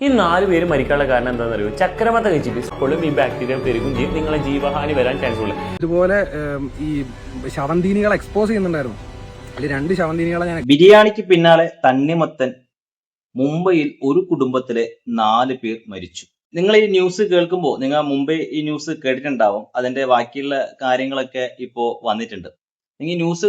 ഈ 4 പേര് മരിക്കാനുള്ള കാരണം എന്താണെന്ന് അറിയോ? ചക്രമത്ത കഴിച്ചിട്ട് ഇപ്പോഴും ഈ ബാക്ടീരിയ പെരുകും ചെയ്യും, നിങ്ങളെ ജീവഹാനി വരാൻ ചാൻസ് ഉള്ളു. ഇതുപോലെ ഈ ശവന്തീനികളെ എക്സ്പോസ് ചെയ്യുന്നുണ്ടായിരുന്നു. അതിൽ 2 ശവന്തീനികളെ ഞാൻ ബിരിയാണിക്ക് പിന്നാലെ തണ്ണിമത്തൻ. മുംബൈയിൽ ഒരു കുടുംബത്തിലെ 4 പേർ മരിച്ചു. നിങ്ങൾ ഈ ന്യൂസ് കേൾക്കുമ്പോൾ നിങ്ങൾ മുമ്പേ ഈ ന്യൂസ് കേട്ടിട്ടുണ്ടാവും. അതിന്റെ ബാക്കിയുള്ള കാര്യങ്ങളൊക്കെ ഇപ്പോ വന്നിട്ടുണ്ട്. നിങ്ങൾ ന്യൂസ്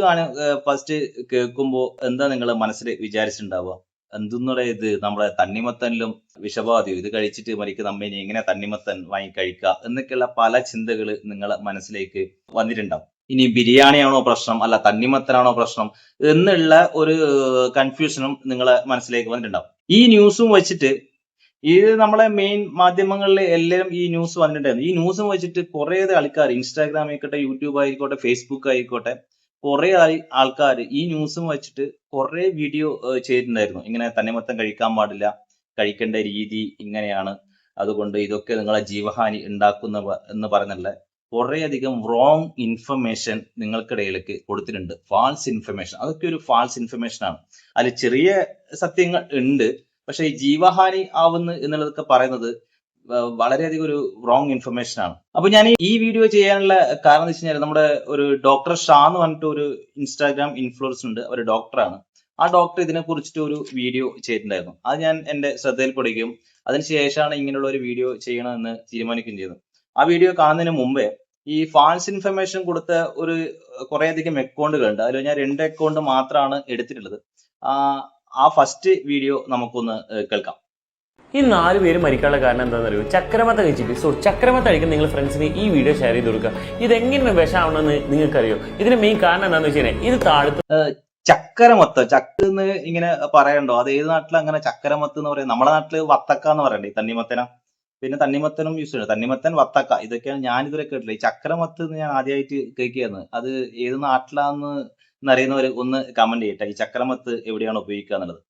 ഫസ്റ്റ് കേൾക്കുമ്പോൾ എന്താ നിങ്ങൾ മനസ്സിൽ വിചാരിച്ചിട്ടുണ്ടാവുക? എന്തെന്നുള്ള ഇത് നമ്മുടെ തണ്ണിമത്തനിലും വിഷബാധയോ, ഇത് കഴിച്ചിട്ട് മരിക്കുന്ന അമ്മേനെ എങ്ങനെ തണ്ണിമത്തൻ വാങ്ങി കഴിക്കുക എന്നൊക്കെയുള്ള പല ചിന്തകൾ നിങ്ങളെ മനസ്സിലേക്ക് വന്നിട്ടുണ്ടാവും. ഇനി ബിരിയാണിയാണോ പ്രശ്നം, അല്ല തണ്ണിമത്തനാണോ പ്രശ്നം എന്നുള്ള ഒരു കൺഫ്യൂഷനും നിങ്ങളെ മനസ്സിലേക്ക് വന്നിട്ടുണ്ടാവും. ഈ ന്യൂസും വെച്ചിട്ട് ഇത് നമ്മളെ മെയിൻ മാധ്യമങ്ങളിൽ എല്ലാവരും ഈ ന്യൂസ് വന്നിട്ടുണ്ടായിരുന്നു. ഈ ന്യൂസും വെച്ചിട്ട് കുറെ ആൾക്കാർ ഇൻസ്റ്റാഗ്രാം ആയിക്കോട്ടെ, യൂട്യൂബ് ആയിക്കോട്ടെ, ഫേസ്ബുക്ക് ആയിക്കോട്ടെ, കുറെ ആൾക്കാർ ഈ ന്യൂസും വെച്ചിട്ട് കുറെ വീഡിയോ ചെയ്തിട്ടുണ്ടായിരുന്നു. ഇങ്ങനെ തണ്ണിമത്തൻ കഴിക്കാൻ പാടില്ല, കഴിക്കേണ്ട രീതി ഇങ്ങനെയാണ്, അതുകൊണ്ട് ഇതൊക്കെ നിങ്ങളെ ജീവഹാനി ഉണ്ടാക്കുന്ന എന്ന് പറഞ്ഞുള്ള കുറേയധികം റോങ് ഇൻഫർമേഷൻ നിങ്ങൾക്കിടയിലേക്ക് കൊടുത്തിട്ടുണ്ട്. ഫാൾസ് ഇൻഫർമേഷൻ, അതൊക്കെ ഒരു ഫാൾസ് ഇൻഫർമേഷൻ ആണ്. അതിൽ ചെറിയ സത്യങ്ങൾ ഉണ്ട്, പക്ഷെ ഈ ജീവഹാനി ആവുന്നു എന്നുള്ളതൊക്കെ പറയുന്നത് വളരെയധികം ഒരു റോങ് ഇൻഫർമേഷൻ ആണ്. അപ്പൊ ഞാൻ ഈ വീഡിയോ ചെയ്യാനുള്ള കാരണം എന്ന് വെച്ച് കഴിഞ്ഞാൽ നമ്മുടെ ഒരു ഡോക്ടർ ഷാ എന്ന് പറഞ്ഞിട്ട് ഒരു ഇൻസ്റ്റാഗ്രാം ഇൻഫ്ലുവൻസർ ഉണ്ട്, ഒരു ഡോക്ടറാണ്. ആ ഡോക്ടർ ഇതിനെ കുറിച്ചിട്ട് ഒരു വീഡിയോ ചെയ്തിട്ടുണ്ടായിരുന്നു. അത് ഞാൻ എന്റെ ശ്രദ്ധയിൽപ്പെടുകയും അതിനുശേഷമാണ് ഇങ്ങനെയുള്ള ഒരു വീഡിയോ ചെയ്യണമെന്ന് തീരുമാനിക്കുകയും ചെയ്തത്. ആ വീഡിയോ കാണുന്നതിന് മുമ്പേ ഈ ഫാൾസ് ഇൻഫർമേഷൻ കൊടുത്ത ഒരു കുറേയധികം അക്കൗണ്ടുകളുണ്ട്. അതിൽ ഞാൻ 2 അക്കൗണ്ട് മാത്രമാണ് എടുത്തിട്ടുള്ളത്. ആ ഫസ്റ്റ് വീഡിയോ നമുക്കൊന്ന് കേൾക്കാം. ഈ 4 പേര് മരിക്കാനുള്ള കാരണം എന്താണെന്ന് അറിയോ? ചക്രമത്ത കഴിച്ചിട്ട്. ചക്രമത്ത കഴിക്കാൻ നിങ്ങൾ ഫ്രണ്ട്സിന് ഈ വീഡിയോ ഷെയർ ചെയ്ത് കൊടുക്കുക. ഇതെങ്ങനെ വിഷമാവണമെന്ന് നിങ്ങൾക്കറിയോ? ഇതിന് മെയിൻ കാരണം എന്താണെന്ന് വെച്ച് കഴിഞ്ഞാൽ ഇത് താഴത്ത് ചക്കരമത്ത്, ചക്കെന്ന് ഇങ്ങനെ പറയണ്ടോ? അത് ഏത് നാട്ടിൽ അങ്ങനെ ചക്കരമത്ത് എന്ന് പറയും? നമ്മുടെ നാട്ടില് വത്തക്ക എന്ന് പറയണ്ടേ, തണ്ണിമത്തന. പിന്നെ തണ്ണിമത്തനും യൂസ് ചെയ്യുന്നത്, തണ്ണിമത്തൻ, വത്തക്ക, ഇതൊക്കെയാണ് ഞാൻ ഇതുവരെ കേട്ടില്ല. ഈ ചക്രമത്ത് എന്ന് ഞാൻ ആദ്യമായിട്ട് കേൾക്കുകയാണ്. അത് ഏത് നാട്ടിലാന്ന് അറിയുന്നവർ ഒന്ന് കമന്റ് ചെയ്യട്ടെ, ഈ ചക്രമത്ത് എവിടെയാണ് ഉപയോഗിക്കുക എന്നുള്ളത്.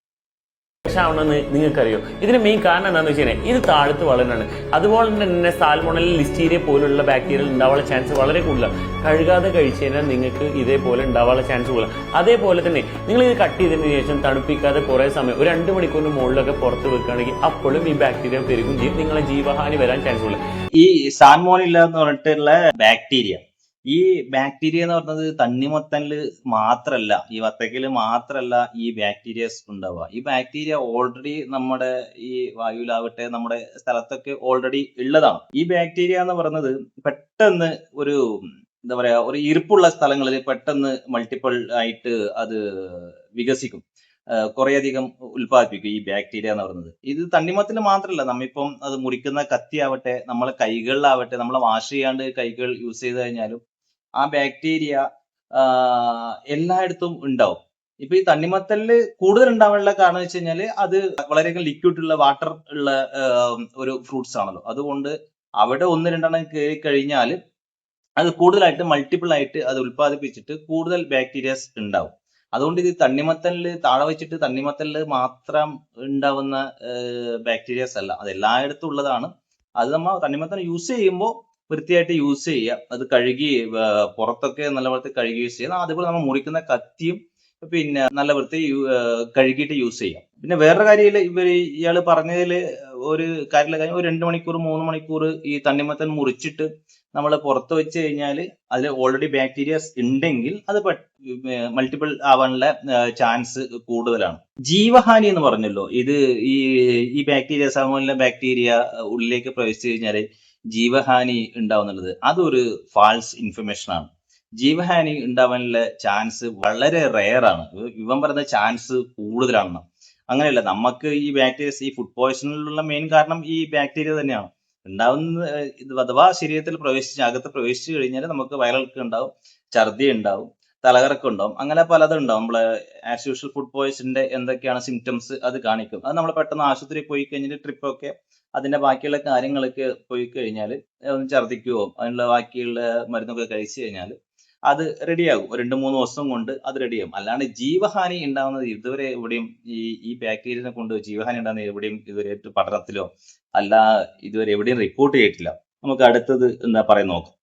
വിഷമാവണമെന്ന് നിങ്ങൾക്കറിയോ? ഇതിന് മെയിൻ കാരണം എന്താണെന്ന് വെച്ച് കഴിഞ്ഞാൽ ഇത് താഴത്ത് വളരുന്നതാണ്. അതുപോലെ തന്നെ സാൽമോണല്ല, ലിസ്റ്റീരിയ പോലുള്ള ബാക്ടീരിയകൾ ഉണ്ടാവാനുള്ള ചാൻസ് വളരെ കൂടുതലാണ്. കഴുകാതെ കഴിച്ചു കഴിഞ്ഞാൽ നിങ്ങൾക്ക് ഇതേപോലെ ഉണ്ടാവാനുള്ള ചാൻസ് കൂടുതലാണ്. അതേപോലെ തന്നെ നിങ്ങൾ ഇത് കട്ട് ചെയ്തതിന് ശേഷം തണുപ്പിക്കാതെ കുറേ സമയം, ഒരു 2 മണിക്കൂറിന് മുകളിലൊക്കെ പുറത്ത് വെക്കുകയാണെങ്കിൽ അപ്പോഴും ഈ ബാക്ടീരിയ പെരുകും ചെയ്യും, നിങ്ങളെ ജീവഹാനി വരാൻ ചാൻസ് കൂടുതൽ. ഈ സാൽമോണില്ല എന്ന് പറഞ്ഞിട്ടുള്ള ബാക്ടീരിയ, ഈ ബാക്ടീരിയ എന്ന് പറഞ്ഞത് തണ്ണിമത്തനില് മാത്രല്ല, ഈ വത്തക്കയില് മാത്രല്ല ഈ ബാക്ടീരിയസ് ഉണ്ടാവുക. ഈ ബാക്ടീരിയ ഓൾറെഡി നമ്മുടെ ഈ വായുവിലാവട്ടെ, നമ്മുടെ സ്ഥലത്തൊക്കെ ഓൾറെഡി ഉള്ളതാണ്. ഈ ബാക്ടീരിയ എന്ന് പറയുന്നത് പെട്ടെന്ന് ഒരു എന്താ പറയാ, ഒരു ഈർപ്പുള്ള സ്ഥലങ്ങളിൽ പെട്ടെന്ന് മൾട്ടിപ്പിൾ ആയിട്ട് അത് വികസിക്കും, കുറേയധികം ഉൽപ്പാദിപ്പിക്കും ഈ ബാക്ടീരിയ എന്ന് പറയുന്നത്. ഇത് തണ്ണിമത്തന് മാത്രമല്ല, നമ്മിപ്പം അത് മുറിക്കുന്ന കത്തിയാവട്ടെ, നമ്മളെ കൈകളിലാവട്ടെ, നമ്മളെ വാഷ് ചെയ്യാണ്ട് കൈകൾ യൂസ് ചെയ്ത് കഴിഞ്ഞാലും ആ ബാക്ടീരിയ എല്ലായിടത്തും ഉണ്ടാവും. ഇപ്പൊ ഈ തണ്ണിമത്തലില് കൂടുതൽ ഉണ്ടാവാനുള്ള കാരണം വെച്ച് കഴിഞ്ഞാല് അത് വളരെയധികം ലിക്വിഡ് ഉള്ള, വാട്ടർ ഉള്ള ഒരു ഫ്രൂട്ട്സ് ആണല്ലോ. അതുകൊണ്ട് അവിടെ 1-2 കയറി കഴിഞ്ഞാൽ അത് കൂടുതലായിട്ട് മൾട്ടിപ്പിൾ ആയിട്ട് അത് ഉൽപ്പാദിപ്പിച്ചിട്ട് കൂടുതൽ ബാക്ടീരിയസ് ഉണ്ടാവും. അതുകൊണ്ട് ഇത് തണ്ണിമത്തനില് താഴെ വെച്ചിട്ട് തണ്ണിമത്തനില് മാത്രം ഉണ്ടാവുന്ന ബാക്ടീരിയസ് അല്ല, അത് എല്ലായിടത്തും ഉള്ളതാണ്. അത് നമ്മൾ തണ്ണിമത്തൻ യൂസ് ചെയ്യുമ്പോൾ വൃത്തിയായിട്ട് യൂസ് ചെയ്യുക, അത് കഴുകി പുറത്തൊക്കെ നല്ല വൃത്തി കഴുകി യൂസ് ചെയ്യുക. അതുപോലെ നമ്മൾ മുറിക്കുന്ന കത്തിയും പിന്നെ നല്ല വൃത്തി കഴുകിയിട്ട് യൂസ് ചെയ്യാം. പിന്നെ വേറൊരു കാര്യം ഇയാൾ പറഞ്ഞതിൽ ഒരു കാര്യമുള്ള കാര്യം, ഒരു 2 മണിക്കൂർ 3 മണിക്കൂർ ഈ തണ്ണിമത്തൻ മുറിച്ചിട്ട് നമ്മൾ പുറത്ത് വെച്ച് കഴിഞ്ഞാൽ അതിൽ ഓൾറെഡി ബാക്ടീരിയസ് ഉണ്ടെങ്കിൽ അത് മൾട്ടിപ്പിൾ ആവാനുള്ള ചാൻസ് കൂടുതലാണ്. ജീവഹാനി എന്ന് പറഞ്ഞല്ലോ, ഇത് ഈ ബാക്ടീരിയ, സാമൂഹിക ബാക്ടീരിയ ഉള്ളിലേക്ക് പ്രവേശിച്ചു കഴിഞ്ഞാൽ ജീവഹാനി ഉണ്ടാവുന്നുള്ളത് അതൊരു ഫാൾസ് ഇൻഫർമേഷൻ ആണ്. ജീവഹാനി ഉണ്ടാവാനുള്ള ചാൻസ് വളരെ റെയർ ആണ്. ഇവൻ പറയുന്ന ചാൻസ് കൂടുതലാണ്. അങ്ങനെയല്ല, നമുക്ക് ഈ ബാക്ടീരിയസ്, ഈ ഫുഡ് പോയ്സണിലുള്ള മെയിൻ കാരണം ഈ ബാക്ടീരിയ തന്നെയാണ് ഉണ്ടാവുന്ന. ഇത് അഥവാ ശരീരത്തിൽ അകത്ത് പ്രവേശിച്ചു കഴിഞ്ഞാൽ നമുക്ക് വയറിളക്കം ഉണ്ടാവും, ഛർദി ഉണ്ടാവും, തലകറക്കം ഉണ്ടാവും, അങ്ങനെ പലതും ഉണ്ടാവും. നമ്മളെ ആസ് യൂഷ്വൽ ഫുഡ് പോയ്സണിന്റെ എന്തൊക്കെയാണ് സിംറ്റംസ് അത് കാണിക്കും. അത് നമ്മൾ പെട്ടെന്ന് ആശുപത്രിയിൽ പോയി കഴിഞ്ഞിട്ട് ട്രിപ്പൊക്കെ അതിന്റെ ബാക്കിയുള്ള കാര്യങ്ങളൊക്കെ പോയി കഴിഞ്ഞാൽ ഒന്ന് ഛർദിക്കുകയോ അതിനുള്ള ബാക്കിയുള്ള മരുന്നൊക്കെ കഴിച്ചു കഴിഞ്ഞാൽ അത് റെഡിയാകും. 2-3 ദിവസം കൊണ്ട് അത് റെഡിയാകും. അല്ലാണ്ട് ജീവഹാനി ഉണ്ടാവുന്നത് ഇതുവരെ എവിടെയും ഈ ബാക്ടീരിയനെ കൊണ്ട് ജീവഹാനി ഉണ്ടാകുന്നത് എവിടെയും ഇതുവരെ പഠനത്തിലോ അല്ല ഇതുവരെ എവിടെയും റിപ്പോർട്ട് ചെയ്തിട്ടില്ല. നമുക്ക് അടുത്തത് എന്താ പറയാൻ നോക്കാം.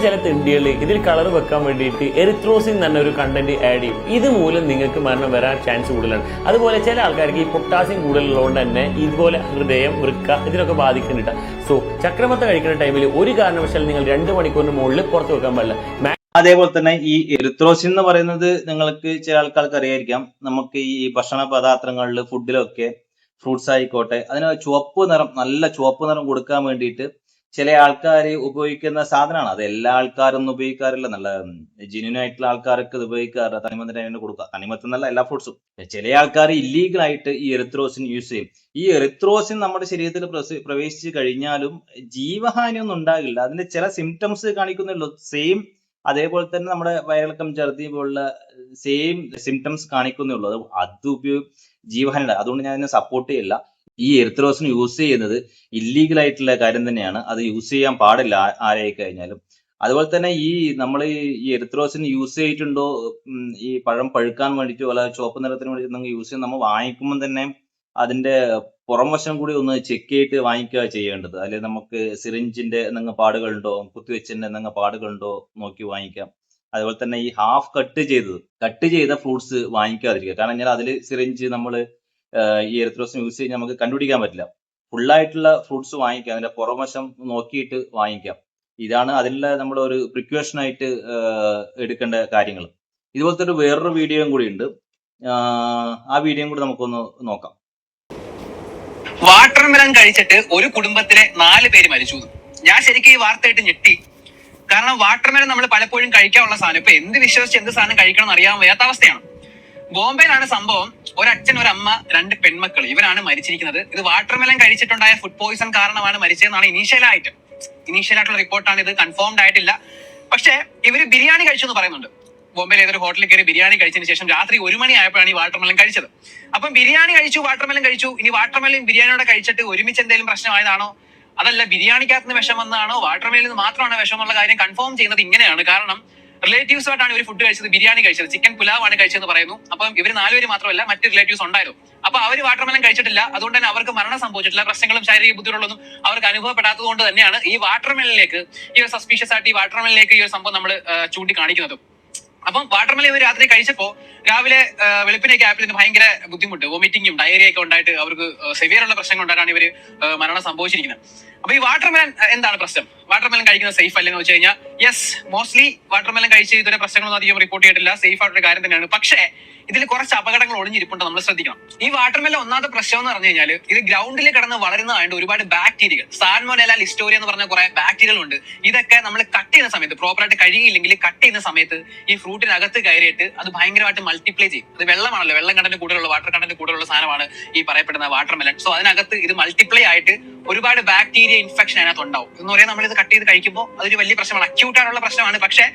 ചില തിണ്ടികൾ ഇതിൽ കളർ വെക്കാൻ വേണ്ടിയിട്ട് എറിത്രോസിൻ തന്നെ ഒരു കണ്ടന്റ് ആഡ് ചെയ്യും. ഇത് മൂലം നിങ്ങൾക്ക് മരണം വരാൻ ചാൻസ് കൂടുതലാണ്. അതുപോലെ ചില ആൾക്കാർക്ക് ഈ പൊട്ടാസ്യം കൂടുതലുള്ളതുകൊണ്ട് തന്നെ ഇതുപോലെ ഹൃദയം, വൃക്ക ഇതിനൊക്കെ ബാധിക്കുന്നുണ്ട്. സോ ചക്രമത്ത കഴിക്കുന്ന ടൈമിൽ ഒരു കാരണവശാലും നിങ്ങൾ 2 മണിക്കൂറിന് മുകളിൽ പുറത്ത് വെക്കാൻ പാടില്ല. അതേപോലെ തന്നെ ഈ എറിത്രോസിൻ എന്ന് പറയുന്നത് നിങ്ങൾക്ക് ചില ആൾക്കാർക്ക് അറിയായിരിക്കാം. നമുക്ക് ഈ ഭക്ഷണ പദാർത്ഥങ്ങളിൽ ഫുഡിലൊക്കെ ഫ്രൂട്ട്സ് ആയിക്കോട്ടെ അതിന് ചുവപ്പ് നിറം, നല്ല ചുവപ്പ് നിറം കൊടുക്കാൻ വേണ്ടിയിട്ട് ചില ആൾക്കാർ ഉപയോഗിക്കുന്ന സാധനമാണ്. അത് എല്ലാ ആൾക്കാരൊന്നും ഉപയോഗിക്കാറില്ല. നല്ല ജെന്യൂൻ ആയിട്ടുള്ള ആൾക്കാർക്ക് ഇത് ഉപയോഗിക്കാറില്ല. തണിമത്തിന് തന്നെ കൊടുക്കുക. തണിമത്തെന്നല്ല, എല്ലാ ഫ്രൂട്ട്സും. ചില ആൾക്കാർ ഇല്ലീഗൽ ആയിട്ട് ഈ എറിത്രോസിൻ യൂസ് ചെയ്യും. ഈ എറിത്രോസിൻ നമ്മുടെ ശരീരത്തിൽ പ്രവേശിച്ചു കഴിഞ്ഞാലും ജീവഹാനിയൊന്നും ഉണ്ടാകില്ല. അതിന്റെ ചില സിംറ്റംസ് കാണിക്കുന്നുള്ളൂ. സെയിം അതേപോലെ തന്നെ നമ്മുടെ വയറിളക്കം, ഛർദി പോലുള്ള സെയിം സിംറ്റംസ് കാണിക്കുന്നുള്ളൂ. അത് ജീവഹാനി. അതുകൊണ്ട് ഞാൻ അതിനെ സപ്പോർട്ട് ചെയ്യില്ല. ഈ എറിത്രോസിൻ യൂസ് ചെയ്യുന്നത് ഇല്ലീഗൽ ആയിട്ടുള്ള കാര്യം തന്നെയാണ്. അത് യൂസ് ചെയ്യാൻ പാടില്ല ആരായി കഴിഞ്ഞാലും. അതുപോലെ തന്നെ നമ്മൾ ഈ എറിത്രോസിൻ യൂസ് ചെയ്തിട്ടുണ്ടോ, ഈ പഴം പഴുക്കാൻ വേണ്ടിയിട്ടോ അല്ല ചുവപ്പ് നിറത്തിന് വേണ്ടിയിട്ട് നമുക്ക് യൂസ് ചെയ്യാൻ നമ്മൾ വാങ്ങിക്കുമ്പോൾ തന്നെ അതിന്റെ പുറം വശം കൂടി ഒന്ന് ചെക്ക് ചെയ്തിട്ട് വാങ്ങിക്കുക ചെയ്യേണ്ടത്. അതിൽ നമുക്ക് സിറിഞ്ചിന്റെ എന്തെങ്കിലും പാടുകളുണ്ടോ, കുത്തിവെച്ചിന്റെ എന്തെങ്കിലും പാടുകളുണ്ടോ നോക്കി വാങ്ങിക്കാം. അതുപോലെ തന്നെ ഈ ഹാഫ് കട്ട് ചെയ്ത ഫ്രൂട്ട്സ് വാങ്ങിക്കാതിരിക്കുക. കാരണം കഴിഞ്ഞാൽ അതിൽ സിറിഞ്ച് നമ്മൾ ഈ എറിത്രോസിൻ യൂസ് ചെയ്ത് നമുക്ക് കണ്ടുപിടിക്കാൻ പറ്റില്ല. ഫുള്ളായിട്ടുള്ള ഫ്രൂട്ട്സ് വാങ്ങിക്കാം, അതിന്റെ പുറംവശം നോക്കിയിട്ട് വാങ്ങിക്കാം. ഇതാണ് അതിലുള്ള നമ്മൾ ഒരു പ്രിക്വേഷൻ ആയിട്ട് എടുക്കേണ്ട കാര്യങ്ങൾ. ഇതുപോലത്തെ വേറൊരു വീഡിയോയും കൂടി ഉണ്ട്. ആ വീഡിയോയും കൂടി നമുക്കൊന്ന് നോക്കാം. വാട്ടർമെലൺ കഴിച്ചിട്ട് ഒരു കുടുംബത്തിലെ 4 പേര് മരിച്ചു. ഞാൻ ശരിക്കും ഈ വാർത്തയായിട്ട് ഞെട്ടി. കാരണം വാട്ടർമെലൺ നമ്മൾ പലപ്പോഴും കഴിക്കാനുള്ള സാധനം. ഇപ്പൊ എന്ത് വിശ്വസിച്ച് എന്ത് സാധനം കഴിക്കണം എന്ന് അറിയാൻ വയ്യാത്ത അവസ്ഥയാണ്. ബോംബെയിലാണ് സംഭവം. ഒരച്ഛൻ, ഒരമ്മ, 2 പെൺമക്കൾ, ഇവരാണ് മരിച്ചിരിക്കുന്നത്. ഇത് വാട്ടർമെലൺ കഴിച്ചിട്ടുണ്ടായ ഫുഡ് പോയിസൺ കാരണമാണ് മരിച്ചതെന്നാണ് ഇനീഷ്യലായിട്ടുള്ള റിപ്പോർട്ടാണ്. ഇത് കൺഫേംഡ് ആയിട്ടില്ല. പക്ഷെ ഇവര് ബിരിയാണി കഴിച്ചു എന്ന് പറയുന്നുണ്ട്. ബോംബെയിൽ ഏതൊരു ഹോട്ടലിൽ കയറി ബിരിയാണി കഴിച്ചതിന് ശേഷം രാത്രി 1 മണി ആയപ്പോഴാണ് ഈ വാട്ടർമെലൺ കഴിച്ചത്. അപ്പം ബിരിയാണി കഴിച്ചു, വാട്ടർമെലൺ കഴിച്ചു. ഇനി വാട്ടർമെലൺ ബിരിയാണിയോടെ കഴിച്ചിട്ട് ഒരുമിച്ച് എന്തെങ്കിലും പ്രശ്നമായതാണോ, അതല്ല ബിരിയാണിക്കകത്ത് വിഷം വന്നതാണോ, വാട്ടർമെലനിൽ മാത്രമാണ് വിഷം എന്നുള്ള കാര്യം കൺഫേം ചെയ്യുന്നത് ഇങ്ങനെയാണ്. കാരണം റിലേറ്റീവ്സുമായിട്ടാണ് ഇവർ ഫുഡ് കഴിച്ചത്, ബിരിയാണി കഴിച്ചത്, ചിക്കൻ പുലാവാണ് കഴിച്ചതെന്ന് പറയുന്നു. അപ്പം ഇവർ 4 പേര് മാത്രമല്ല, മറ്റ് റിലേറ്റീവ്സ് ഉണ്ടായിരുന്നു. അപ്പൊ അവർ വാട്ടർമെലൻ കഴിച്ചിട്ടില്ല. അതുകൊണ്ട് തന്നെ അവർക്ക് മരണം സംഭവിച്ചിട്ടില്ല. പ്രശ്നങ്ങളും ശാരീരിക ബുദ്ധിമുട്ടുകളൊന്നും അവർക്ക് അനുഭവപ്പെടാത്തത് കൊണ്ട് തന്നെയാണ് ഈ വാട്ടർമെലനിലേക്ക്, ഈ ഒരു സസ്പീഷ്യസ് ആയിട്ട് ഈ വാട്ടർമെലനിലേക്ക് ഈ ഒരു സംഭവം നമ്മൾ ചൂണ്ടിക്കാണിക്കുന്നത്. അപ്പം വാട്ടർമെലൻ ഇവർ രാത്രി കഴിച്ചപ്പോ രാവിലെ വെളുപ്പിനൊക്കെ ആയപ്പോൾ ഭയങ്കര ബുദ്ധിമുട്ട്, വോമിറ്റിങ്ങും ഡയറിയ ഒക്കെ ഉണ്ടായിട്ട് അവർക്ക് സെവിയർ ഉള്ള പ്രശ്നങ്ങൾ ഉണ്ടായിട്ടാണ് ഇവര് മരണം സംഭവിച്ചിരിക്കുന്നത്. അപ്പൊ ഈ വാട്ടർമെലൻ എന്താണ് പ്രശ്നം? വാട്ടർമെലൻ കഴിക്കുന്നത് സേഫ് അല്ലെന്ന് വെച്ച് കഴിഞ്ഞാൽ യെസ്, മോസ്റ്റ്ലി വാട്ടർമെലൻ കഴിച്ച് ഇതുവരെ പ്രശ്നങ്ങളൊന്നും അധികം റിപ്പോർട്ട് ചെയ്തിട്ടില്ല. സേഫ് ആയിട്ടൊരു കാര്യം തന്നെയാണ്. പക്ഷേ ഇതിൽ കുറച്ച് അപകടങ്ങൾ ഒളിഞ്ഞിരിപ്പുണ്ട്, നമ്മൾ ശ്രദ്ധിക്കണം. ഈ വാട്ടർമെലൻ ഒന്നാമത്തെ പ്രശ്നം എന്ന് പറഞ്ഞു കഴിഞ്ഞാൽ ഇത് ഗ്രൗണ്ടിൽ കിടന്ന് വളരുന്നതായത് ഒരുപാട് ബാക്ടീരിയകൾ, സാൽമോനെല്ല, ലിസ്റ്റോറിയ എന്ന് പറഞ്ഞ കുറെ ബാക്ടീരിയകൾ ഉണ്ട്. ഇതൊക്കെ നമ്മൾ കട്ട് ചെയ്യുന്ന സമയത്ത്, പ്രോപ്പറായിട്ട് കഴുകിയില്ലെങ്കിൽ കട്ട് ചെയ്യുന്ന സമയത്ത് ഈ ഫ്രൂട്ടിനകത്ത് കയറിയിട്ട് അത് ഭയങ്കരമായിട്ട് മൾട്ടിപ്ലൈ ചെയ്യും. അത് വെള്ളമാണല്ലോ, വെള്ളം കണ്ടന്റ് കൂടുതലുള്ള, വാട്ടർ കണ്ടന്റ് കൂടുതലുള്ള സാധനമാണ് ഈ പറയപ്പെടുന്ന വാട്ടർമെലൻ. സോ അതിനകത്ത് ഇത് മൾട്ടിപ്ലൈ ആയിട്ട് ഒരുപാട് ബാക്ടീരിയ ഇൻഫെക്ഷൻ അതിനകത്ത് ഉണ്ടാവും. എന്ന് പറയാൻ നമ്മൾ ഇത് കട്ട് ചെയ്ത് കഴിക്കുമ്പോൾ അതൊരു വലിയ പ്രശ്നമാണ്, അക്യൂട്ടായിട്ടുള്ള പ്രശ്നമാണ്. പക്ഷെ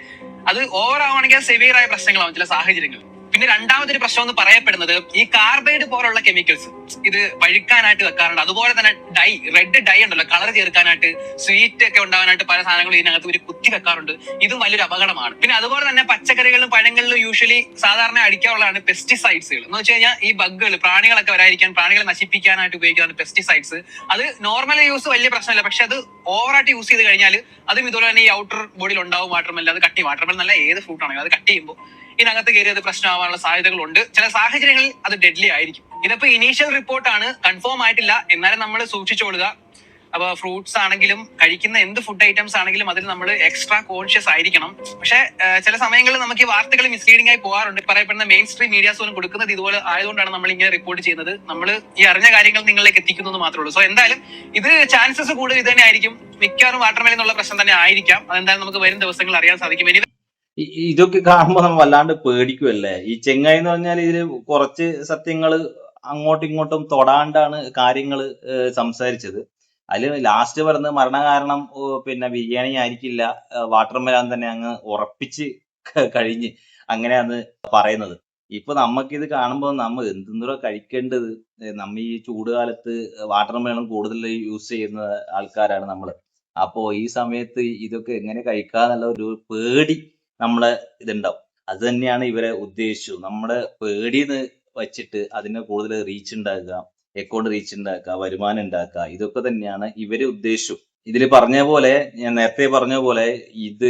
അത് ഓവർ ആവുകയാണെങ്കിൽ സിവിയർ ആയ പ്രശ്നങ്ങളാവും ചില സാഹചര്യങ്ങളിൽ. പിന്നെ രണ്ടാമതൊരു പ്രശ്നം എന്ന് പറയപ്പെടുന്നത് ഈ കാർബൈഡ് പോലുള്ള കെമിക്കൽസ് ഇത് പഴുക്കാനായിട്ട് വെക്കാറുണ്ട്. അതുപോലെ തന്നെ റെഡ് ഡൈ ഉണ്ടല്ലോ, കളർ ചേർക്കാനായിട്ട്, സ്വീറ്റ് ഒക്കെ ഉണ്ടാവാനായിട്ട് പല സാധനങ്ങളും ഇതിനകത്ത് ഒരു കുത്തി വെക്കാറുണ്ട്. ഇതും വലിയൊരു അപകടമാണ്. പിന്നെ അതുപോലെ തന്നെ പച്ചക്കറികളിലും പഴങ്ങളിലും യൂഷ്വലി സാധാരണ അടിക്കാനുള്ളതാണ് പെസ്റ്റിസൈഡ്സുകൾ. എന്ന് വെച്ച് കഴിഞ്ഞാൽ ഈ ബഗ്ഗുകൾ, പ്രാണികളൊക്കെ വരാതിരിക്കാൻ, പ്രാണികളെ നശിപ്പിക്കാനായിട്ട് ഉപയോഗിക്കുന്ന പെസ്റ്റിസൈഡ്സ്. അത് നോർമൽ യൂസ് വലിയ പ്രശ്നമില്ല. പക്ഷെ അത് ഓവറായിട്ട് യൂസ് ചെയ്ത് കഴിഞ്ഞാൽ അതും ഇതുപോലെ തന്നെ ഈ ഔട്ടർ ബോഡിയിൽ ഉണ്ടാവും വാട്ടർമെലൻ. അത് കട്ട് ചെയ്യും. വാട്ടർമെലൻ നല്ല ഏത് ഫ്രൂട്ട് ആണെങ്കിലും അത് കട്ട് ചെയ്യുമ്പോൾ ഇതിനകത്ത് കയറിയത് പ്രശ്നമാവാനുള്ള സാധ്യതകളുണ്ട്. ചില സാഹചര്യങ്ങളിൽ അത് ഡെഡ്ലി ആയിരിക്കും. ഇതിപ്പോ ഇനീഷ്യൽ റിപ്പോർട്ടാണ്, കൺഫേം ആയിട്ടില്ല. എന്നാലും നമ്മൾ സൂക്ഷിച്ചോളുക. അപ്പൊ ഫ്രൂട്ട്സ് ആണെങ്കിലും കഴിക്കുന്ന എന്ത് ഫുഡ് ഐറ്റംസ് ആണെങ്കിലും അതിൽ നമ്മൾ എക്സ്ട്രാ കോൺഷ്യസ് ആയിരിക്കണം. പക്ഷെ ചില സമയങ്ങളിൽ നമുക്ക് ഈ വാർത്തകൾ മിസ്ലീഡിംഗ് ആയി പോകാറുണ്ട്. പറയപ്പെടുന്ന മെയിൻ സ്ട്രീം മീഡിയാസ് പോലും കൊടുക്കുന്നത് ഇതുപോലെ ആയതുകൊണ്ടാണ് നമ്മൾ ഇങ്ങനെ റിപ്പോർട്ട് ചെയ്യുന്നത്. നമ്മൾ ഈ അറിഞ്ഞ കാര്യങ്ങൾ നിങ്ങളിലേക്ക് എത്തിക്കുന്നത് മാത്രമേ ഉള്ളൂ. സോ എന്തായാലും ഇത് ചാൻസസ് കൂടുതൽ ഇത് തന്നെ ആയിരിക്കും. മിക്കവാറും വാട്ടർമെലൻ എന്നുള്ള പ്രശ്നം തന്നെ ആയിരിക്കാം. അതെന്തായാലും നമുക്ക് വരും ദിവസങ്ങളിൽ അറിയാൻ സാധിക്കും. ഇതൊക്കെ കാണുമ്പോ നമ്മൾ വല്ലാണ്ട് പേടിക്കുമല്ലേ. ഈ ചെങ്ങായി എന്ന് പറഞ്ഞാൽ ഇതില് കുറച്ച് സത്യങ്ങള് അങ്ങോട്ടും ഇങ്ങോട്ടും തൊടാണ്ടാണ് കാര്യങ്ങള് സംസാരിച്ചത്. അതില് ലാസ്റ്റ് പറഞ്ഞത് മരണകാരണം പിന്നെ ബിരിയാണി ആയിരിക്കില്ല, വാട്ടർമെലൻ തന്നെ അങ്ങ് ഉറപ്പിച്ച് കഴിഞ്ഞ് അങ്ങനെയാണ് പറയുന്നത്. ഇപ്പൊ നമുക്കിത് കാണുമ്പോ നമ്മൾ എന്തെന്തോ കഴിക്കേണ്ടത്. നമ്മ ഈ ചൂടുകാലത്ത് വാട്ടർമെലൻ കൂടുതൽ യൂസ് ചെയ്യുന്ന ആൾക്കാരാണ് നമ്മള്. അപ്പോ ഈ സമയത്ത് ഇതൊക്കെ എങ്ങനെ കഴിക്കാന്നുള്ള ഒരു പേടി നമ്മളെ ഇതുണ്ടാവും. അത് തന്നെയാണ് ഇവരെ ഉദ്ദേശിച്ചു. നമ്മുടെ പേടിന്ന് വെച്ചിട്ട് അതിന് കൂടുതൽ റീച്ച് ഉണ്ടാക്കുക, അക്കൗണ്ട് റീച്ച് ഉണ്ടാക്കുക, വരുമാനം ഉണ്ടാക്കുക, ഇതൊക്കെ തന്നെയാണ് ഇവരെ ഉദ്ദേശിച്ചു. ഇതിൽ പറഞ്ഞ പോലെ, ഞാൻ നേരത്തെ പറഞ്ഞ പോലെ, ഇത്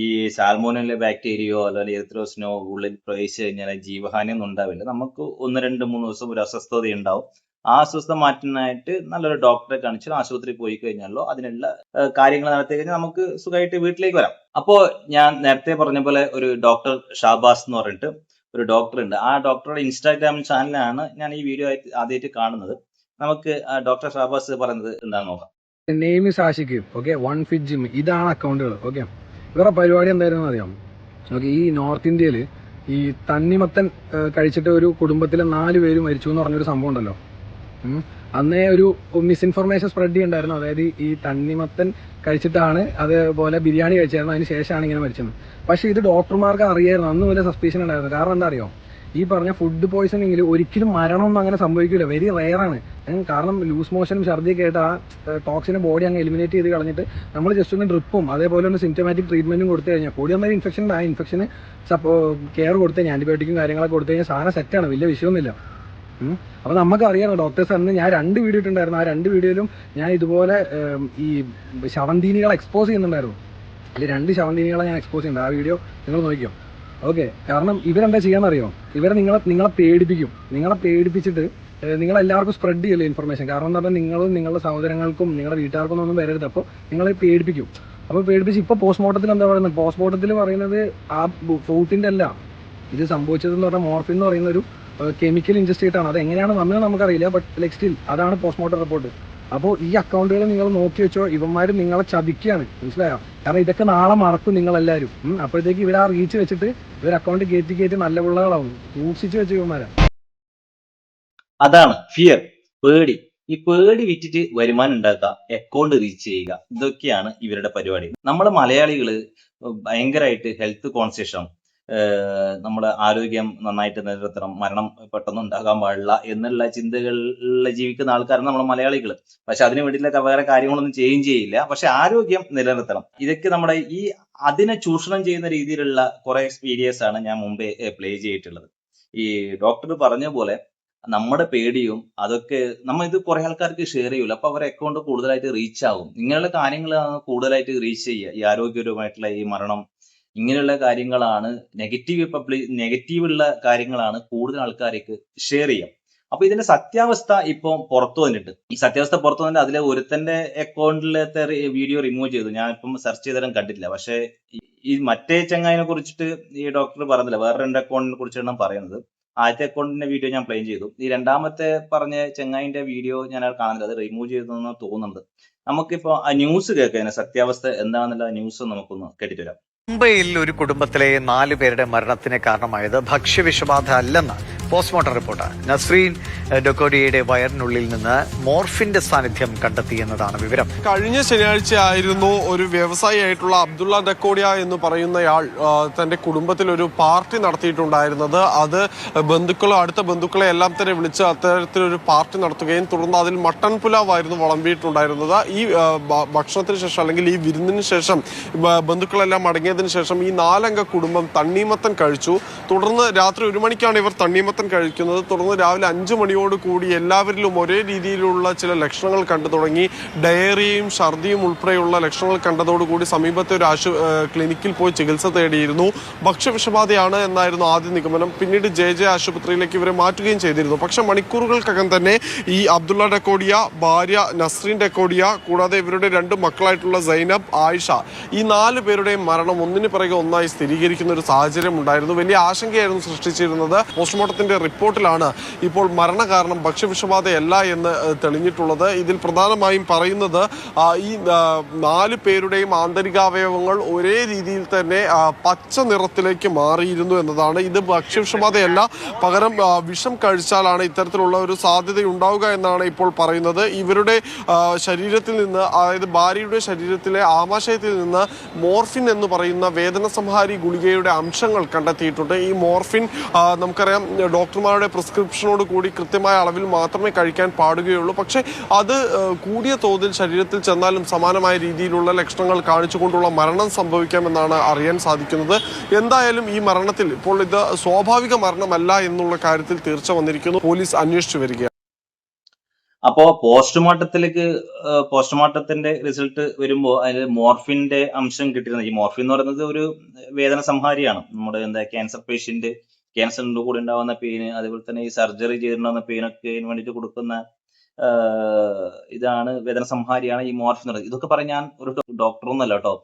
ഈ സാൽമോനല്ല ബാക്ടീരിയയോ അല്ലെങ്കിൽ എറിത്രോസിനോ ഉള്ളിൽ പ്രവേശിച്ചു കഴിഞ്ഞാൽ ജീവഹാനിയൊന്നും ഉണ്ടാവില്ല. നമുക്ക് 1, 2, 3 ദിവസം ഒരു അസ്വസ്ഥത ഉണ്ടാവും. ആ അസ്വസ്ഥത മാറ്റാനായിട്ട് നല്ലൊരു ഡോക്ടറെ കാണിച്ച് ആശുപത്രിയിൽ പോയി കഴിഞ്ഞാലോ അതിനുള്ള കാര്യങ്ങൾ നടത്തി കഴിഞ്ഞാൽ നമുക്ക് സുഖമായിട്ട് വീട്ടിലേക്ക് വരാം. അപ്പോ ഞാൻ നേരത്തെ പറഞ്ഞ പോലെ ഒരു ഡോക്ടർ ഷാബാസ് എന്ന് പറഞ്ഞിട്ട് ഒരു ഡോക്ടർ ഉണ്ട്. ആ ഡോക്ടറുടെ ഇൻസ്റ്റാഗ്രാം ചാനലാണ് ഞാൻ ഈ വീഡിയോ ആദ്യമായിട്ട് കാണുന്നത്. നമുക്ക് ഡോക്ടർ ഷാബാസ് പറയുന്നത് എന്താണെന്ന് നോക്കാം. Name is Ashiq. Okay, 1 Fit Gym, ഇതാണ് അക്കൗണ്ടുകൾ. ഓക്കെ, ഇവരുടെ പരിപാടി എന്തായിരുന്നു അറിയാം? ഓക്കെ, ഈ നോർത്ത് ഇന്ത്യയിൽ ഈ തണ്ണിമത്തൻ കഴിച്ചിട്ട് ഒരു കുടുംബത്തിലെ 4 പേര് മരിച്ചു എന്ന് പറഞ്ഞൊരു സംഭവം ഉണ്ടല്ലോ. അന്നേ ഒരു മിസ്ഇൻഫർമേഷൻ സ്പ്രെഡ് ചെയ്യണ്ടായിരുന്നു. അതായത് ഈ തണ്ണിമത്തൻ കഴിച്ചിട്ടാണ്, അതേപോലെ ബിരിയാണി കഴിച്ചായിരുന്നു, അതിന് ശേഷമാണ് ഇങ്ങനെ മരിച്ചത്. പക്ഷേ ഇത് ഡോക്ടർമാർക്ക് അറിയായിരുന്നു, അന്ന് വരെ സസ്പീഷൻ ഉണ്ടായിരുന്നു. കാരണം എന്താ അറിയോ? ഈ പറഞ്ഞ ഫുഡ് പോയ്സണിങ്ങിൽ ഒരിക്കലും മരണമൊന്നും അങ്ങനെ സംഭവിക്കില്ല, വെരി റെയറാണ്. കാരണം ലൂസ് മോഷനും ഛർദിയൊക്കെ ആയിട്ട് ആ ടോക്സിനെ ബോഡി അങ്ങ് എലിമിനേറ്റ് ചെയ്ത് കളഞ്ഞിട്ട് നമ്മൾ ജസ്റ്റ് ഒന്ന് ഡ്രിപ്പും അതേപോലെ ഒന്ന് സിംറ്റമാറ്റിക് ട്രീറ്റ്മെന്റും കൊടുത്തു കഴിഞ്ഞാൽ, കൂടി വന്നൊരു ഇൻഫെക്ഷൻ ഉണ്ട്, ആ ഇൻഫെക്ഷന് കെയർ കൊടുത്തു കഴിഞ്ഞാൽ, ആന്റിബയോട്ടിക്കും കാര്യങ്ങളൊക്കെ കൊടുത്തു കഴിഞ്ഞാൽ സാധനം സെറ്റാണ്, വലിയ വിഷയമൊന്നുമില്ല. അപ്പോൾ നമുക്ക് അറിയാമല്ലോ, ഡോക്ടേഴ്സ് അന്ന് ഞാൻ 2 വീഡിയോ ഇട്ടുണ്ടായിരുന്നു. ആ 2 വീഡിയോയിലും ഞാൻ ഇതുപോലെ ഈ ശവന്തീനികളെ എക്സ്പോസ് ചെയ്യുന്നുണ്ടായിരുന്നു. അതിൽ 2 ശവന്തീനികളെ ഞാൻ എക്സ്പോസ് ചെയ്യുന്നുണ്ട്. ആ വീഡിയോ നിങ്ങൾ നോക്കിയോ? ഓക്കെ, കാരണം ഇവരെന്താ ചെയ്യാന്നറിയോ? ഇവരെ നിങ്ങളെ പേടിപ്പിക്കും. നിങ്ങളെ പേടിപ്പിച്ചിട്ട് നിങ്ങളെല്ലാവർക്കും സ്പ്രെഡ് ചെയ്യല്ലോ ഇൻഫർമേഷൻ. കാരണം എന്താ പറഞ്ഞാൽ നിങ്ങളും നിങ്ങളുടെ സഹോദരങ്ങൾക്കും നിങ്ങളുടെ വീട്ടുകാർക്കും ഒന്നും വരരുത്. അപ്പോൾ നിങ്ങളെ പേടിപ്പിക്കും. അപ്പോൾ പേടിപ്പിച്ച് ഇപ്പോൾ പോസ്റ്റ്മോർട്ടത്തിൽ എന്താ പറയുന്നത്? പോസ്റ്റ്മോർട്ടത്തിൽ പറയുന്നത് ആ ഫ്രൂട്ടിൻ്റെ അല്ല ഇത് സംഭവിച്ചതെന്ന് പറഞ്ഞാൽ മോർഫിൻ എന്ന് പറയുന്ന ഒരു കെമിക്കൽ ഇൻജസ്റ്റ് ആണ്. അത് എങ്ങനെയാണ് വന്നത് നമുക്കറിയില്ല, ബട്ട് ലൈക്ക് സ്റ്റിൽ അതാണ് പോസ്റ്റ്മോർട്ടം റിപ്പോർട്ട്. അപ്പോൾ ഈ അക്കൗണ്ടുകൾ നിങ്ങൾ നോക്കി വെച്ചോ, ഇവന്മാർ നിങ്ങളെ ചതിക്കുകയാണ്, മനസ്സിലായോ? കാരണം ഇതൊക്കെ നാളെ മറക്കും നിങ്ങളെല്ലാവരും. അപ്പോഴത്തേക്ക് ഇവർ ആ റീച്ച് വെച്ചിട്ട് ഇവർ അക്കൗണ്ട് കയറ്റി നല്ല പിള്ളകളാവും. സൂക്ഷിച്ച് വെച്ച് ഇവന്മാരാ. അതാണ് ഫിയർ, പേടി. ഈ പേടി വിറ്റിട്ട് വരുമാനം ഉണ്ടാക്കുക, അക്കൗണ്ട് റീച്ച് ചെയ്യുക, ഇതൊക്കെയാണ് ഇവരുടെ പരിപാടി. നമ്മളെ മലയാളികള് ഭയങ്കരമായിട്ട് ഹെൽത്ത് കോൺഷ്യസ്, നമ്മുടെ ആരോഗ്യം നന്നായിട്ട് നിലനിർത്തണം, മരണം പെട്ടെന്ന് ഉണ്ടാകാൻ പാടില്ല എന്നുള്ള ചിന്തകളിൽ ജീവിക്കുന്ന ആൾക്കാരാണ് നമ്മളെ മലയാളികൾ. പക്ഷെ അതിനു വേണ്ടിയിട്ടുള്ള വേറെ കാര്യങ്ങളൊന്നും ചെയ്യില്ല. പക്ഷെ ആരോഗ്യം നിലനിർത്തണം. ഇതൊക്കെ നമ്മുടെ അതിനെ ചൂഷണം ചെയ്യുന്ന രീതിയിലുള്ള കുറെ വീഡിയോസ് ആണ് ഞാൻ മുമ്പേ പ്ലേ ചെയ്തിട്ടുള്ളത്. ഈ ഡോക്ടർ പറഞ്ഞ പോലെ നമ്മുടെ പേടിയും അതൊക്കെ ഇത് കുറെ ആൾക്കാർക്ക് ഷെയർ ചെയ്യൂല. അപ്പൊ അവരുടെ അക്കൗണ്ട് കൂടുതലായിട്ട് റീച്ച് ആകും. ഇങ്ങനെയുള്ള കാര്യങ്ങളാണ് കൂടുതലായിട്ട് റീച്ച് ചെയ്യുക. ഈ ആരോഗ്യപരമായിട്ടുള്ള ഈ മരണം, ഇങ്ങനെയുള്ള കാര്യങ്ങളാണ് നെഗറ്റീവ് ഉള്ള കാര്യങ്ങളാണ് കൂടുതൽ ആൾക്കാർക്ക് ഷെയർ ചെയ്യാം. അപ്പൊ ഇതിന്റെ സത്യാവസ്ഥ ഇപ്പൊ പുറത്തു വന്നിട്ട്, ഈ സത്യാവസ്ഥ പുറത്തു വന്നിട്ട് അതിലെ ഒരുത്തന്റെ അക്കൗണ്ടിലത്തെ വീഡിയോ റിമൂവ് ചെയ്തു. ഞാൻ ഇപ്പം സെർച്ച് ചെയ്താലും കണ്ടിട്ടില്ല. പക്ഷെ ഈ മറ്റേ ചങ്ങായിനെ കുറിച്ചിട്ട് ഈ ഡോക്ടർ പറഞ്ഞില്ല, വേറെ 2 അക്കൗണ്ടിനെ കുറിച്ചാണ് പറയുന്നത്. ആദ്യത്തെ അക്കൗണ്ടിന്റെ വീഡിയോ ഞാൻ പ്ലേ ചെയ്തു. ഈ രണ്ടാമത്തെ പറഞ്ഞ ചെങ്ങായിന്റെ വീഡിയോ ഞാൻ കാണുന്നില്ല, അത് റിമൂവ് ചെയ്തെന്ന് തോന്നുന്നുണ്ട്. നമുക്കിപ്പോ ആ ന്യൂസ് കേൾക്കാം, സത്യാവസ്ഥ എന്താണെന്നുള്ള ന്യൂസ് നമുക്കൊന്ന് കേട്ടിട്ട് വരാം. മുംബൈയിൽ ഒരു കുടുംബത്തിലെ 4 പേരുടെ മരണത്തിന് കാരണമായത് ഭക്ഷ്യവിഷബാധ അല്ലെന്ന് പോസ്റ്റ്മോർട്ടം റിപ്പോർട്ട്. നസ്രീൻ ഡൊക്കോഡിയയുടെ വയറിനുള്ളിൽ നിന്ന് മോർഫിന്റെ സാന്നിധ്യം കണ്ടെത്തിയെന്നതാണ് വിവരം. കഴിഞ്ഞ ശനിയാഴ്ച ആയിരുന്നു ഒരു വ്യവസായിയായിട്ടുള്ള അബ്ദുള്ള ഡക്കോഡിയ എന്ന് പറയുന്നയാൾ തന്റെ കുടുംബത്തിൽ ഒരു പാർട്ടി നടത്തിയിട്ടുണ്ടായിരുന്നത്. അത് അടുത്ത ബന്ധുക്കളെ എല്ലാം തന്നെ വിളിച്ച് അത്തരത്തിലൊരു പാർട്ടി നടത്തുകയും തുടർന്ന് അതിൽ മട്ടൻ പുലാവായിരുന്നു വിളമ്പിയിട്ടുണ്ടായിരുന്നത്. ഈ ഭക്ഷണത്തിന് ശേഷം അല്ലെങ്കിൽ ഈ വിരുന്നിന് ശേഷം ബന്ധുക്കളെല്ലാം മടങ്ങിയതിന് ശേഷം ഈ 4 അംഗ കുടുംബം തണ്ണിമത്തൻ കഴിച്ചു. തുടർന്ന് രാത്രി 1 മണിക്കാണ് ഇവർ തണ്ണിമത്തൻ കഴിക്കുന്നത്. തുടർന്ന് രാവിലെ 5 മണിയോട് കൂടി എല്ലാവരിലും ഒരേ രീതിയിലുള്ള ചില ലക്ഷണങ്ങൾ കണ്ടു തുടങ്ങി. ഡയറിയയും ഛർദിയും ഉൾപ്പെടെയുള്ള ലക്ഷണങ്ങൾ കണ്ടതോടുകൂടി സമീപത്തെ ഒരു ക്ലിനിക്കിൽ പോയി ചികിത്സ തേടിയിരുന്നു. ഭക്ഷ്യവിഷബാധയാണ് എന്നായിരുന്നു ആദ്യ നിഗമനം. പിന്നീട് JJ ആശുപത്രിയിലേക്ക് ഇവരെ മാറ്റുകയും ചെയ്തിരുന്നു. പക്ഷെ മണിക്കൂറുകൾക്കകം തന്നെ ഈ അബ്ദുള്ള ഡക്കോഡിയ, ഭാര്യ നസ്രീൻ ഡക്കോഡിയ, കൂടാതെ ഇവരുടെ 2 മക്കളായിട്ടുള്ള സൈനബ്, ആയിഷ, ഈ 4 പേരുടെയും മരണം ഒന്നിന് പിറകെ ഒന്നായി സ്ഥിരീകരിക്കുന്ന ഒരു സാഹചര്യം ഉണ്ടായിരുന്നു. വലിയ ആശങ്കയായിരുന്നു സൃഷ്ടിച്ചിരുന്നത്. പോസ്റ്റ്മോർട്ടത്തിന്റെ റിപ്പോർട്ടിലാണ് ഇപ്പോൾ മരണകാരണം ഭക്ഷ്യവിഷബാധയല്ല എന്ന് തെളിഞ്ഞിട്ടുള്ളത്. ഇതിൽ പ്രധാനമായും പറയുന്നത് ഈ 4 പേരുടെയും ആന്തരികാവയവങ്ങൾ ഒരേ രീതിയിൽ തന്നെ പച്ച നിറത്തിലേക്ക് മാറിയിരുന്നു എന്നതാണ്. ഇത് ഭക്ഷ്യവിഷബാധയല്ല, പകരം വിഷം കഴിച്ചാലാണ് ഇത്തരത്തിലുള്ള ഒരു സാധ്യത ഉണ്ടാവുക എന്നാണ് ഇപ്പോൾ പറയുന്നത്. ഇവരുടെ ശരീരത്തിൽ നിന്ന്, അതായത് ഭാര്യയുടെ ശരീരത്തിലെ ആമാശയത്തിൽ നിന്ന് മോർഫിൻ എന്ന് പറയുന്ന വേദന സംഹാരി ഗുളികയുടെ അംശങ്ങൾ കണ്ടെത്തിയിട്ടുണ്ട്. ഈ മോർഫിൻ നമുക്കറിയാം ഡോക്ടർമാരുടെ പ്രിസ്ക്രിപ്ഷനോട് കൂടി കൃത്യമായ അളവിൽ മാത്രമേ കഴിക്കാൻ പാടുകയുള്ളൂ. പക്ഷേ അത് കൂടിയ തോതിൽ ശരീരത്തിൽ ചെന്നാലും സമാനമായ രീതിയിലുള്ള ലക്ഷണങ്ങൾ കാണിച്ചുകൊണ്ടുള്ള മരണം സംഭവിക്കാമെന്നാണ് അറിയാൻ സാധിക്കുന്നത്. എന്തായാലും ഈ മരണത്തിൽ ഇപ്പോൾ ഇത് സ്വാഭാവിക മരണമല്ല എന്നുള്ള കാര്യത്തിൽ തീർച്ച വന്നിരിക്കുന്നു. പോലീസ് അന്വേഷിച്ചു വരികയാണ്. അപ്പോ പോസ്റ്റ്മോർട്ടത്തിന്റെ റിസൾട്ട് വരുമ്പോൾ അതിൽ മോർഫിന്റെ അംശം കിട്ടിയിരുന്നത്, ഈ മോർഫിൻ എന്ന് പറയുന്നത് ഒരു വേദന സംഹാരിയാണ്. നമ്മുടെ ക്യാൻസർ പേഷ്യന്റ്, ക്യാൻസറിന്റെ കൂടെ ഉണ്ടാവുന്ന പെയിന്, അതുപോലെ തന്നെ ഈ സർജറി ചെയ്തിട്ടുണ്ടാവുന്ന പെയിനൊക്കെ വേണ്ടിയിട്ട് കൊടുക്കുന്ന ഇതാണ്, വേദന സംഹാരിയാണ് ഈ മോർഫിൻ എന്ന് പറയുന്നത്. ഇതൊക്കെ പറഞ്ഞാൽ ഞാൻ ഒരു ഡോക്ടറൊന്നുമല്ല കേട്ടോ,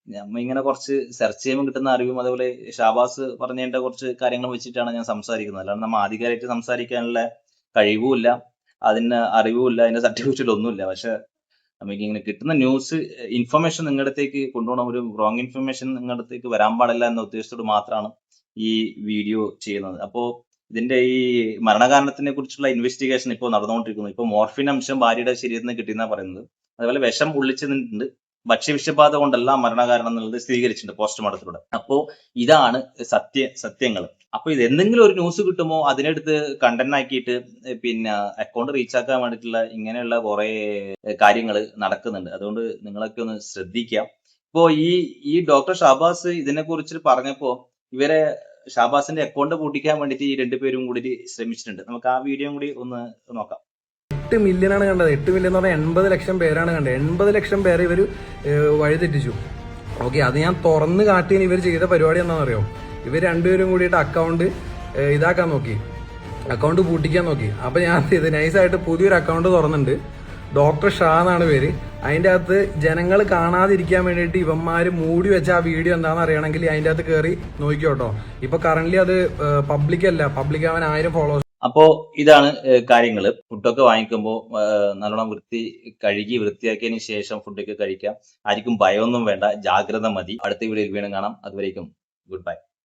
നമ്മ ഇങ്ങനെ കുറച്ച് സെർച്ച് ചെയ്യുമ്പോൾ കിട്ടുന്ന അറിവും അതുപോലെ ഷാബാസ് പറഞ്ഞതിന്റെ കുറച്ച് കാര്യങ്ങൾ വെച്ചിട്ടാണ് ഞാൻ സംസാരിക്കുന്നത്. അല്ലാണ്ട് നമ്മൾ ആധികാരികമായിട്ട് സംസാരിക്കാനുള്ള കഴിവുമില്ല, അതിന് അറിവുമില്ല, അതിന്റെ സർട്ടിഫിക്കറ്റ് ഒന്നുമില്ല. പക്ഷെ നമുക്ക് ഇങ്ങനെ കിട്ടുന്ന ന്യൂസ് ഇൻഫർമേഷൻ നിങ്ങളുടെ അടുത്തേക്ക് കൊണ്ടുപോകണം, ഒരു റോങ് ഇൻഫർമേഷൻ നിങ്ങളുടെ അടുത്തേക്ക് വരാൻ പാടില്ല എന്ന ഉദ്ദേശത്തോട് മാത്രമാണ് ഈ വീഡിയോ ചെയ്യുന്നത്. അപ്പോൾ ഇതിന്റെ ഈ മരണകാരണത്തിനെ കുറിച്ചുള്ള ഇൻവെസ്റ്റിഗേഷൻ ഇപ്പോൾ നടന്നുകൊണ്ടിരിക്കുന്നു. ഇപ്പോൾ മോർഫിൻ അംശം ഭാര്യയുടെ ശരീരത്തിൽ നിന്ന് കിട്ടിയെന്നാ പറയുന്നത്. അതുപോലെ വിഷം ഉള്ളിച്ചിട്ടുണ്ട്, ഭക്ഷ്യവിഷബാധ കൊണ്ടല്ല മരണകാരണം എന്നുള്ളത് സ്ഥിരീകരിച്ചിട്ടുണ്ട് പോസ്റ്റ്മോർട്ടത്തിലൂടെ. അപ്പോ ഇതാണ് സത്യങ്ങൾ. അപ്പൊ ഇത് എന്തെങ്കിലും ഒരു ന്യൂസ് കിട്ടുമോ അതിനെടുത്ത് കണ്ടന്റ് ആക്കിയിട്ട് പിന്നെ അക്കൗണ്ട് റീച്ച് ആക്കാൻ വേണ്ടിയിട്ടുള്ള ഇങ്ങനെയുള്ള കുറെ കാര്യങ്ങൾ നടക്കുന്നുണ്ട്. അതുകൊണ്ട് നിങ്ങളൊക്കെ ഒന്ന് ശ്രദ്ധിക്കാം. ഇപ്പോ ഈ ഡോക്ടർ ഷാബാസ് ഇതിനെ കുറിച്ച് പറഞ്ഞപ്പോ ഇവരെ ഷാബാസിന്റെ അക്കൗണ്ട് പൂട്ടിക്കാൻ വേണ്ടിയിട്ട് ഈ രണ്ടുപേരും കൂടി ശ്രമിച്ചിട്ടുണ്ട്. നമുക്ക് ആ വീഡിയോ കൂടി ഒന്ന് നോക്കാം. 8 മില്യനാണ് കണ്ടത്. 8 മില്യൺ എന്ന് പറഞ്ഞാൽ 80 ലക്ഷം പേരാണ് കണ്ടത്. 80 ലക്ഷം പേരെ ഇവർ വഴിതെറ്റിച്ചു. ഓക്കെ, അത് ഞാൻ തുറന്ന് കാട്ടിയതിന് ഇവർ ചെയ്ത പരിപാടി എന്താണെന്നറിയോ? ഇവർ രണ്ടുപേരും കൂടിയിട്ട് അക്കൗണ്ട് ഇതാക്കാൻ നോക്കി, അക്കൗണ്ട് പൂട്ടിക്കാൻ നോക്കി. അപ്പൊ ഞാൻ ഇത് നൈസായിട്ട് പുതിയൊരു അക്കൗണ്ട് തുറന്നുണ്ട്. ഡോക്ടർ ഷാ എന്നാണ് പേര്. അതിൻ്റെ അകത്ത് ജനങ്ങൾ കാണാതിരിക്കാൻ വേണ്ടിയിട്ട് ഇവന്മാര് മൂടി വെച്ച ആ വീഡിയോ എന്താണെന്ന് അറിയണമെങ്കിൽ അതിൻ്റെ അകത്ത് കയറി നോക്കിയോട്ടോ. ഇപ്പൊ കറന്റ് അത് പബ്ലിക് അല്ല, പബ്ലിക് അവൻ 1000 ഫോളോവേഴ്സ്. അപ്പോ ഇതാണ് കാര്യങ്ങൾ. ഫുഡൊക്കെ വാങ്ങിക്കുമ്പോൾ നല്ലോണം കഴുകി വൃത്തിയാക്കിയതിന് ശേഷം ഫുഡൊക്കെ കഴിക്കാം. ആർക്കും ഭയമൊന്നും വേണ്ട, ജാഗ്രത മതി. അടുത്ത വീഡിയോയിൽ വീണ്ടും കാണാം. അതുവരേക്കും ഗുഡ് ബൈ.